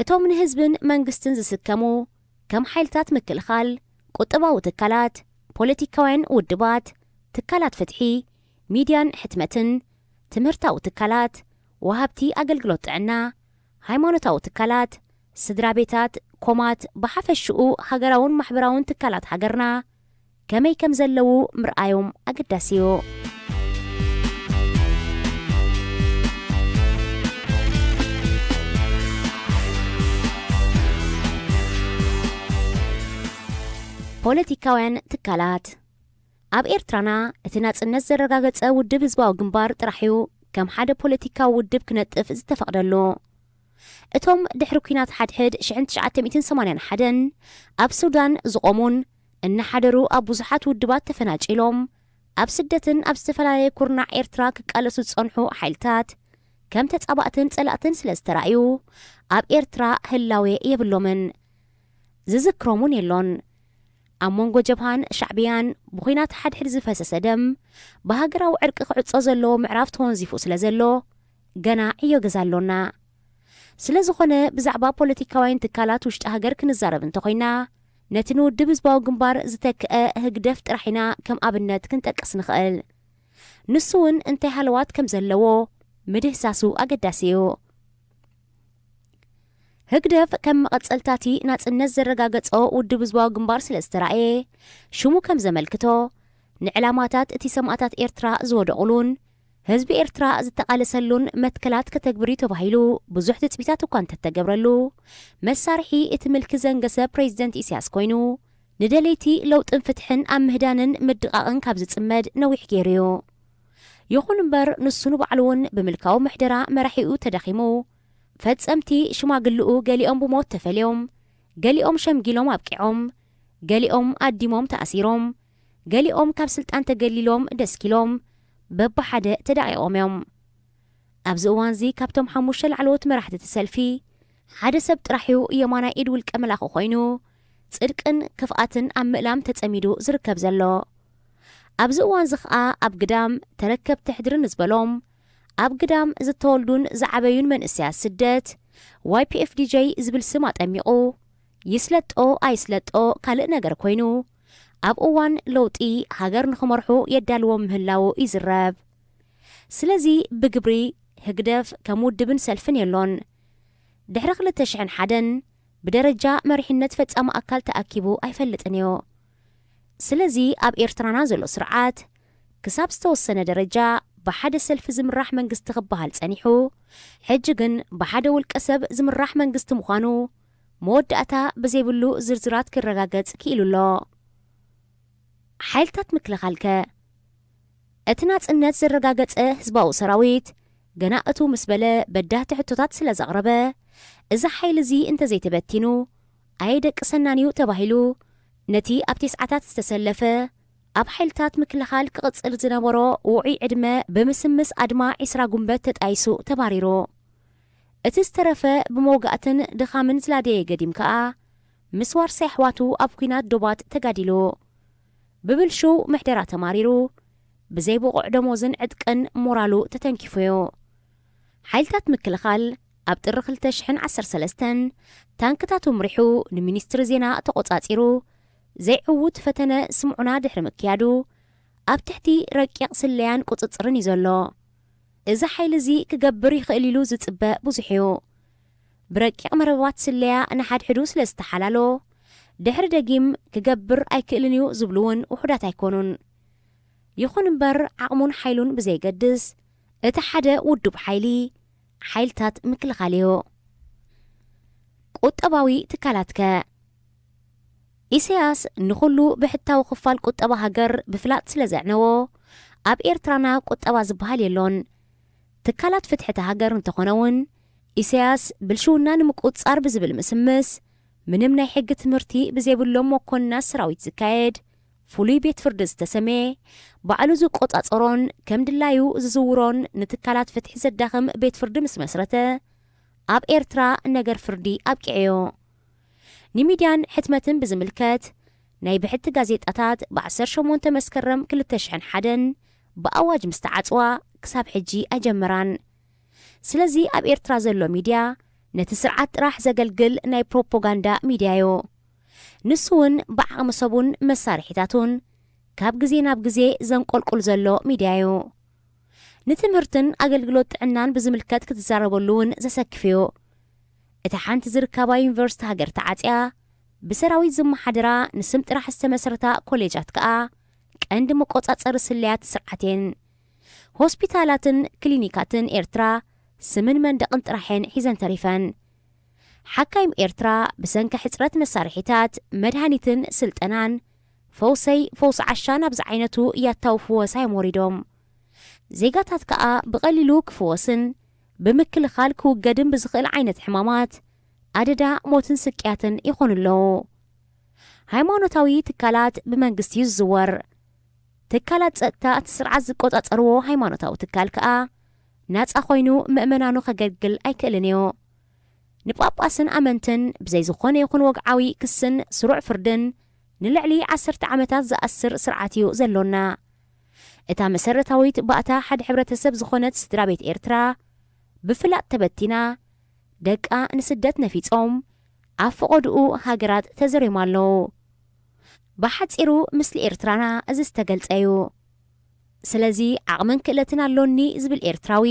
اتوم من هزبن منقستن زسكمو كم حيلتات مكلخال قطبا وتكالات بوليتيكاوين ودبات تكالات فتحي ميديان حتمتن تمرتا وتكالات وهابتي أقلقلوت عنا هايمانوتا وتكالات سدرابيتات كومات بحفش شقو هاجراون محبراون تكالات هاجرنا كمي كم زلو مرآيوم أقداسيو ፖለቲካውያን ትካላት ኣብ ኤርትራና እቲ ናጽነት ዘረጋገጸ ውድብ ህዝባዊ ግንባር ጥራሕዩ ከም ሓደ ፖለቲካዊ ውድብ ክነጥፍ ዝተፈቕደሉ እቶም ድሕሪ ኩናት ሓድሕድ 1981 ኣብ ሱዳን ዝቆሙን እናሓደሩ ኣብ ብዙሓት ውድባት ተፈናጪሎም ኣብ ስደትን ኣብ ዝተፈላለየ ኩርናዕ ኤርትራ ክቃለሱ ዝጸንሑ ሓይልታት ከም ተጻባእትን ጸላእትን ስለ ዝተረኣዩ ኣብ ኤርትራ ህላዌ የብሎምን ዝዝክሮሙን የሎን ኣብ መንጎ ጀብሃን ሻዕብያን ብኹናት ሓድሕድ ዝፈሰሰ ደም ብሃገራዊ ዕርቂ ክዕጾ ዘለዎ ምዕራፍ ተወንዚፉ ስለ ዘሎ ገና ዕዮ ገዛሎና ስለ ዝኾነ ብዛዕባ ፖለቲካውያን ትካላት ውሽጢ ሃገር ክንዛረብ እንተኾይና ነቲ ንውድብ ህዝባዊ ግንባር ዝተክአ ህግደፍ ጥራሒና ከም ኣብነት ክንጠቅስ ንኽእል ንሱ እውን እንታይ ሃለዋት ከም ዘለዎ ምድህሳሱ ኣገዳሲ እዩ ህግደፍ ከም መቐጸልታቲ ናጽነት ዘረጋገጾ ውድብ ህዝባዊ ግንባር ስለ ዝተረኣየ ሽሙ ከም ዘመልክቶ ንዕላማታት እቲ ሰማዕታት ኤርትራ ዝወደቑሉን ህዝቢ ኤርትራ ዝተቃለሰሉን መትከላት ከተግብሪ ተባሂሉ ብዙሕ ትጽቢታት እኳ እንተተገብረሉ መሳርሒ እቲ ምልኪ ዘንገሰ ፕሬዚደንት ኢሳያስ ኮይኑ ንደለይቲ ለውጥን ፍትሕን ኣብ ምህዳንን ምድቃቕን ካብ ዝጽመድ ነዊሕ ገይሩ እዩ ይኹን እምበር ንሱ ንባዕሉ እውን ብምልካዊ ምሕደራ መራሒኡ ተደኺሙ ፈጸምቲ ሽማግልኡ ገሊኦም ብሞት ተፈልዮም ገሊኦም ሸምጊሎም ኣብቂዖም ገሊኦም ኣዲሞም ተኣሲሮም ገሊኦም ካብ ስልጣን ተገሊሎም ደስኪሎም በብሓደ ተዳቂቖም እዮም ኣብዚ እዋን እዚ ካብቶም 5 ላዕለዎት መራሕቲ ተሰልፊ ሓደ ሰብ ጥራሕዩ የማናይ ኢድ ውልቀ መላኽ ኮይኑ ጽድቅን ክፍኣትን ኣብ ምእላም ተጸሚዱ ዝርከብ ዘሎ ኣብዚ እዋን እዚ ከዓ ኣብ ግዳም ተረከብቲ ሕድርን ዝበሎም ኣብ ግዳም ዝተወልዱን ዝዓበዩን መንእስያት ስደት YPFDJ ዝብል ስም ኣጠሚቑ ይስለጦ ኣይስለጦ ካልእ ነገር ኮይኑ ኣብ እዋን ለውጢ ሃገር ንኽመርሑ የዳልዎም ምህላው ይዝረብ ስለዚ ብግብሪ ህግደፍ ከም ውድብን ሰልፍን የሎን ድሕሪ 2001 ብደረጃ መሪሕነት ፈጻሚ ኣካል ተኣኪቡ ኣይፈልጥን እዩ ስለዚ ኣብ ኤርትራና ዘሎ ስርዓት ክሳብ ዝተወሰነ ደረጃ ብሓደ ሰልፊ ዝምራሕ መንግስቲ ክበሃል ጸኒሑ ሕጂ ግን ብሓደ ውልቀ ሰብ ዝምራሕ መንግስቲ ምዃኑ መወዳእታ ብዘይብሉ ዝርዝራት ክረጋገጽ ክኢሉሎ ሓይልታት ምክልኻልከ እቲ ናጽነት ዘረጋገጸ ህዝባዊ ሰራዊት ገና እቱ ምስ በለ በዳህቲ ሕቶታት ስለ ዘቕረበ እዚ ሓይሊ እዚ እንተዘይተበቲኑ ኣይደቅሰናን እዩ ተባሂሉ ነቲ ኣብ ቴስዓታት ዝተሰለፈ ኣብ ሓይልታት ምክልኻል ክቕጽል ዝነበሮ ውዑይ ዕድመ ብምስምስ ኣድማ 20 ጉንበት ተጣይሱ ተባሪሩ እቲ ዝተረፈ ብመውጋእትን ድኻምን ዝላደየ ገዲም ከዓ ምስ ዋርሳይ ኣሕዋቱ ኣብ ኩናት ዶባት ተጋዲሉ ብብልሹ ምሕደራ ተማሪሩ ብዘይብቑዕ ደሞዝን ዕጥቅን ሞራሉ ተተንኪፉ እዩ ሓይልታት ምክልኻል ኣብ ጥሪ 2013 ታንክታቱ ምሪሑ ንሚኒስትሪ ዜና ተቆጻጺሩ ዘይዕውት ፈተነ ስምዑና ድሕሪ ምክያዱ ኣብ ትሕቲ ረቂቕ ስለያን ቁጽጽርን እዩ ዘሎ እዚ ሓይሊ እዚ ክገብር ይኽእል ኢሉ ዝጽበእ ብዙሕ እዩ ብረቂቕ መረባት ስለያ ንሓድሕዱ ስለ ዝተሓላሎ ድሕሪ ደጊም ክገብር ኣይክእልን እዩ ዝብሉውን ውሑዳት ኣይኮኑን ይኹን እምበር ዓቕሙን ሓይሉን ብዘይገድስ እቲ ሓደ ውድብ ሓይሊ ሓይልታት ምክልኻል እዩ ቁጠባዊ ትካላትከ ኢሳያስ ንኹሉ ብሕታዊ ክፋል ቁጠባ ሃገር ብፍላጥ ስለ ዘዕነዎ ኣብ ኤርትራና ቁጠባ ዝበሃል የሎን ትካላት ፍትሕቲ ሃገር እንተኾነውን ኢሳያስ ብልሽውና ንምቁጻር ብዝብል ምስምስ ምንም ናይ ሕጊ ትምህርቲ ብዘይብሎም መኮንናት ሰራዊት ዝካየድ ፍሉይ ቤት ፍርዲ ዝተሰመየ ባዕሉ ዝቆጻጸሮን ከም ድላዩ ዝዝውሮን ንትካላት ፍትሒ ዘዳኽም ቤት ፍርዲ ምስ መስረተ ኣብ ኤርትራ ነገር ፍርዲ ኣብቂዕዮ ንሚድያን ሕትመትን ብዝምልከት ናይ ብሕቲ ጋዜጣታት ብ18 መስከረም 2001 ብኣዋጅ ምስ ተዓጽዋ ክሳብ ሕጂ ኣጀመራን ስለዚ ኣብ ኤርትራ ዘሎ ሚድያ ነቲ ስርዓት ጥራሕ ዘገልግል ናይ ፕሮፓጋንዳ ሚድያ እዩ ንሱ እውን ብዓቕሚ ሰቡን መሳርሒታቱን ካብ ግዜ ናብ ግዜ ዘንቆልቁል ዘሎ ሚድያ እዩ ንትምህርትን ኣገልግሎት ጥዕናን ብዝምልከት ክትዛረበሉ እውን ዘሰክፍ እዩ እቲ ሓንቲ ዝርከባ ዩኒቨርሲቲ ሃገር ተዓጽያ ብሰራዊት ዝመሓደራ ንስም ጥራሕ ዝተመስረታ ኮሌጃት ከዓ ቀንዲ መቆጻጸሪ ስለያት ስርዓትን ሆስፒታላትን ክሊኒካትን ኤርትራ ስምን መንደቕን ጥራሕን ሒዘን ተሪፈን ሓካይም ኤርትራ ብሰንኪ ሕፅረት መሳርሒታት መድሃኒትን ስልጠናን ፈውስ ዓሻን ኣብዚ ዓይነቱ እያታውፍዎ ሳይሞሪዶም ዜጋታት ከዓ ብቐሊሉ ክፍወስን ብምክልኻል ክውገድን ብዝኽእል ዓይነት ሕማማት ኣደዳ ሞትን ስቅያትን ይኾኑ ኣለዉ ሃይማኖታዊ ትካላት ብመንግስቲ ይዝወር ትካላት ጸጥታ እቲ ስርዓት ዝቆጻጸርዎ ሃይማኖታዊ ትካል ከዓ ናጻ ኮይኑ ምእመናኑ ከገልግል ኣይክእልን እዩ ንጳጳስን ኣመንትን ብዘይ ዝኾነ ይኹን ወግዓዊ ክስን ስሩዕ ፍርድን ንልዕሊ 10 ዓመታት ዝኣስር ስርዓት እዩ ዘሎና እታ መሰረታዊት ባእታ ሓደ ሕብረተሰብ ዝኾነት ስድራ ቤት ኤርትራ ብፍላጥ ተበቲና ደቃ ንስደት ነፊጾም ኣብ ፈቐድኡ ሃገራት ተዘሪማ ኣለዉ ብሓፂሩ ምስሊ ኤርትራና እዚ ዝተገልጸ እዩ ስለዚ ዓቕምን ክእለትን ኣሎኒ ዝብል ኤርትራዊ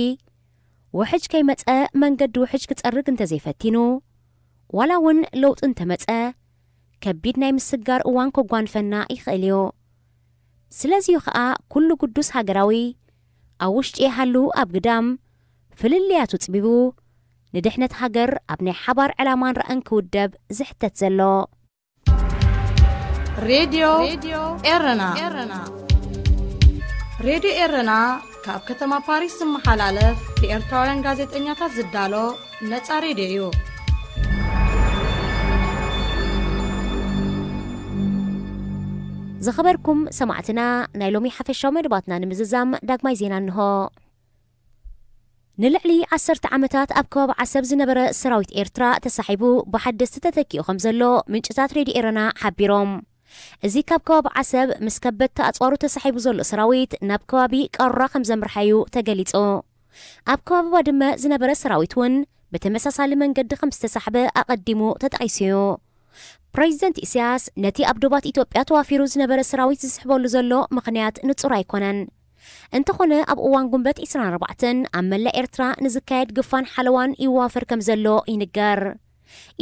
ውሕጅ ከይመፀ መንገዲ ውሕጅ ክጸርግ እንተዘይፈቲኑ ዋላ እውን ለውጥ እንተመፀ ከቢድ ናይ ምስጋር እዋን ከጓንፈና ይኽእል እዩ ስለዚዩ ከዓ ኩሉ ቅዱስ ሃገራዊ ኣብ ውሽጢ ይሃሉ ኣብ ግዳም ፍልልያቱ ጽቢቡ ንድሕነት ሃገር ኣብ ናይ ሓባር ዕላማን ረአን ክውደብ ዝሕተት ዘሎ ሬድዮ ኤረና ሬድዮ ኤረና ካብ ከተማ ፓሪስ ዝመሓላለፍ ብኤርትራውያን ጋዜጠኛታት ዝዳሎ ነፃ ሬድዮ እዩ ዝኸበርኩም ሰማዕትና ናይ ሎሚ ሓፈሻዊ መደባትና ንምዝዛም ዳግማይ ዜና እንሆ ንልዕሊ 10 ዓመታት ኣብ ከባቢ ዓሰብ ዝነበረ ሰራዊት ኤርትራ ተሳሒቡ ብሓደስቲ ተተኪኡ ከም ዘሎ ምንጭታት ሬድዮ ኤረና ሓቢሮም እዚ ካብ ከባቢ ዓሰብ ምስ ከበድቲ ኣፅዋሩ ተሳሒቡ ዘሎ ሰራዊት ናብ ከባቢ ቀራ ከም ዘምርሓዩ ተገሊጹ ኣብ ከባቢ ባድመ ዝነበረ ሰራዊት እውን ብተመሳሳሊ መንገዲ ከም ዝተሳሕበ ኣቐዲሙ ተጠቒሱ እዩ ፕሬዚደንት ኢሳያስ ነቲ ኣብ ዶባት ኢትዮጵያ ተዋፊሩ ዝነበረ ሰራዊት ዝስሕበሉ ዘሎ ምኽንያት ንጹር ኣይኮነን እንተኾነ ኣብ እዋን ጉንበት 24 ኣብ መላእ ኤርትራ ንዝካየድ ግፋን ሓለዋን ይዋፈር ከም ዘሎ ይንገር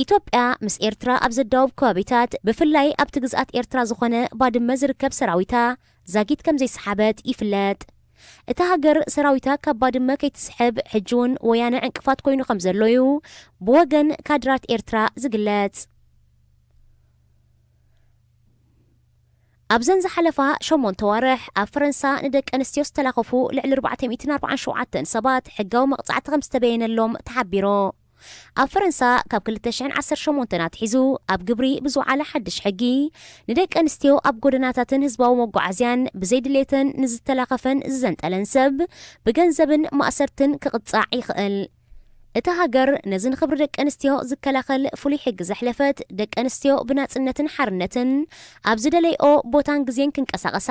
ኢትዮጵያ ምስ ኤርትራ ኣብ ዘዳውብ ከባቢታት ብፍላይ ኣብቲ ግዝኣት ኤርትራ ዝኾነ ባድመ ዝርከብ ሰራዊታ ዛጊት ከም ዘይሰሓበት ይፍለጥ እታ ሃገር ሰራዊታ ካብ ባድመ ከይትስሕብ ሕጂ እውን ወያነ ዕንቅፋት ኮይኑ ከም ዘሎ እዩ ብወገን ካድራት ኤርትራ ዝግለጽ ኣብዘን ዝሓለፋ 8 ወርሕ ኣብ ፈረንሳ ንደቂ ኣንስትዮ ዝተላኸፉ ልዕሊ 447 ሰባት ሕጋዊ መቕጻዕቲ ከም ዝተበየነሎም ተሓቢሩ ኣብ ፈረንሳ ካብ 2018 ናትሒዙ ኣብ ግብሪ ብዝወዓለ ሓድሽ ሕጊ ንደቂ ኣንስትዮ ኣብ ጎደናታትን ህዝባዊ መጓዓዝያን ብዘይድሌተን ንዝተላኸፈን ዝዘንጠለን ሰብ ብገንዘብን ማእሰርትን ክቕጻዕ ይኽእል እታ ሃገር ነዚ ንኽብሪ ደቂ ኣንስትዮ ዝከላኸል ፍሉይ ሕጊ ዘሕለፈት ደቂ ኣንስትዮ ብናጽነትን ሓርነትን ኣብ ዝደለይኦ ቦታን ግዜን ክንቀሳቐሳ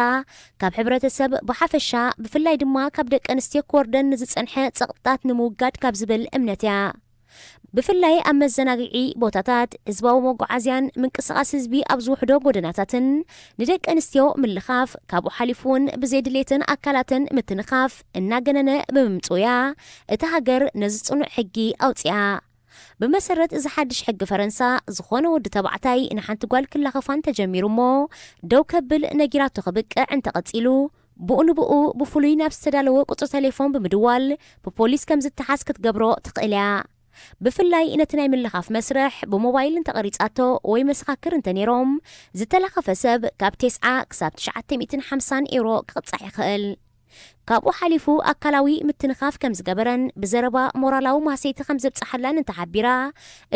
ካብ ሕብረተሰብ ብሓፈሻ ብፍላይ ድማ ካብ ደቂ ኣንስትዮ ክወርደን ንዝጸንሐ ጸቕጥታት ንምውጋድ ካብ ዝብል እምነት እያ ብፍላይ ኣብ መዘናግዒ ቦታታት ህዝባዊ መጓዓዝያን ምንቅስቓስ ህዝቢ ኣብ ዝውሕዶ ጎደናታትን ንደቂ ኣንስትዮ ምልኻፍ ካብኡ ሓሊፉ እውን ብዘይድሌትን ኣካላትን ምትንኻፍ እናገነነ ብምምፅያ እታ ሃገር ነዚ ጽኑዕ ሕጊ ኣውፅያ ብመሰረት እዚ ሓድሽ ሕጊ ፈረንሳ ዝኾነ ወዲ ተባዕታይ ንሓንቲ ጓል ክላኸፋን ተጀሚሩ እሞ ደው ከብል ነጊራቶ ክብቅዕ እንተቐፂሉ ብኡ ንብኡ ብፍሉይ ናብ ዝተዳለወ ቁፅሪ ቴሌፎን ብምድዋል ብፖሊስ ከም ዝተሓዝ ክትገብሮ ትኽእል እያ ብፍላይ ነቲ ናይ ምልኻፍ መስርሕ ብሞባይል እንተቐሪጻቶ ወይ መሰኻክር እንተነይሮም ዝተላኸፈ ሰብ ካብ 9 ክሳብ 950 ዩሮ ክቕጻዕ ይኽእል ካብኡ ሓሊፉ ኣካላዊ ምትንኻፍ ከም ዝገበረን ብዘረባ ሞራላዊ ማሰይቲ ከም ዘብፅሓላን እንተሓቢራ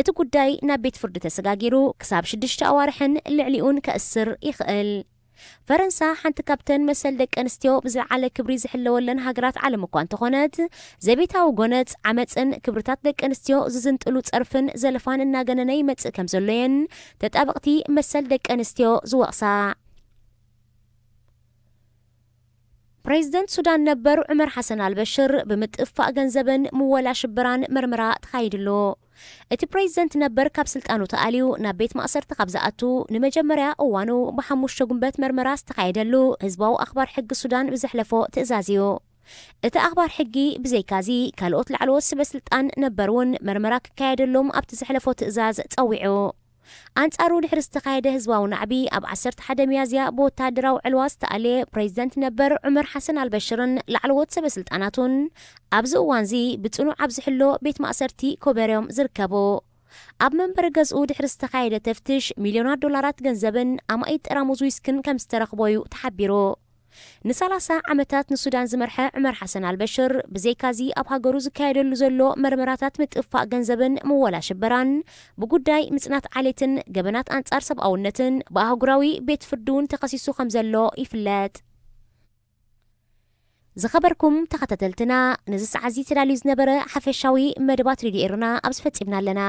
እቲ ጉዳይ ናብ ቤት ፍርዲ ተሰጋጊሩ ክሳብ 6 ኣዋርሕን ልዕሊኡን ከእስር ይኽእል ፈረንሳ ሓንቲ ካብተን መሰል ደቂ ኣንስትዮ ብዝለዓለ ክብሪ ዝሕለወለን ሃገራት ዓለም እኳ እንተኾነት ዘቤታዊ ጎነፅ ዓመፅን ክብርታት ደቂ ኣንስትዮ ዝዝንጥሉ ፀርፍን ዘለፋን እናገነነ ይመፅእ ከም ዘሎየን ተጣበቕቲ መሰል ደቂ ኣንስትዮ ዝወቕሳ ፕሬዚደንት ሱዳን ነበር ዑመር ሓሰን አልበሽር ብምጥፋእ ገንዘብን ምወላ ሽበራን ምርመራ ተኻይድሎ እቲ ፕሬዚደንት ነበር ካብ ስልጣኑ ተኣልዩ ናብ ቤት ማእሰርቲ ካብ ዝኣቱ ንመጀመርያ እዋኑ ብሓሙሽተ ጉንበት ምርመራ ዝተኻየደሉ ህዝባዊ ኣኽባር ሕጊ ሱዳን ብዘሕለፎ ትእዛዝ እዩ እቲ ኣኽባር ሕጊ ብዘይካዚ ካልኦት ላዕለዎት ሰበስልጣን ነበር እውን ምርመራ ክካየደሎም ኣብቲ ዘሕለፎ ትእዛዝ ፀዊዑ አንጻሩ ድሕሪ ዝተኻየደ ህዝባዊ ናዕቢ ኣብ 11 ሚያዝያ ብወታደራዊ ዕልዋ ዝተኣለየ ፕሬዚደንት ነበር ዑመር ሓሰን አልበሽርን ላዕለዎት ሰበስልጣናቱን ኣብዚ እዋንዚ ብጽኑዕ ኣብ ዝሕሎ ቤት ማእሰርቲ ኮበርዮም ዝርከቡ ኣብ መንበረ ገዝኡ ድሕሪ ዝተኻየደ ተፍትሽ ሚልዮናት ዶላራት ገንዘብን ኣማኢት ጠራሙዝ ዊስክን ከም ዝተረኽበዩ ተሓቢሩ ን30 ዓመታት ንሱዳን ዝመርሐ ዑመር ሓሰን አልበሽር ብዘይካዚ ኣብ ሃገሩ ዝካየደሉ ዘሎ መርመራታት ምጥፋእ ገንዘብን ምወላ ሽበራን ብጉዳይ ምጽናት ዓሌትን ገበናት አንጻር ሰብኣውነትን ብኣህጉራዊ ቤት ፍርዱን ተኸሲሱ ከም ዘሎ ይፍለጥ ዝኸበርኩም ተኸታተልትና ነዚ ሰዓዚ ተዳልዩ ዝነበረ ሓፈሻዊ መደባት ሬድዮ ኤርና ኣብ ዝፈጺምና ኣለና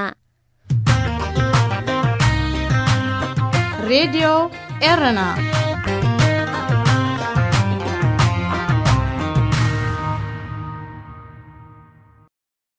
ሬድዮ ኤርና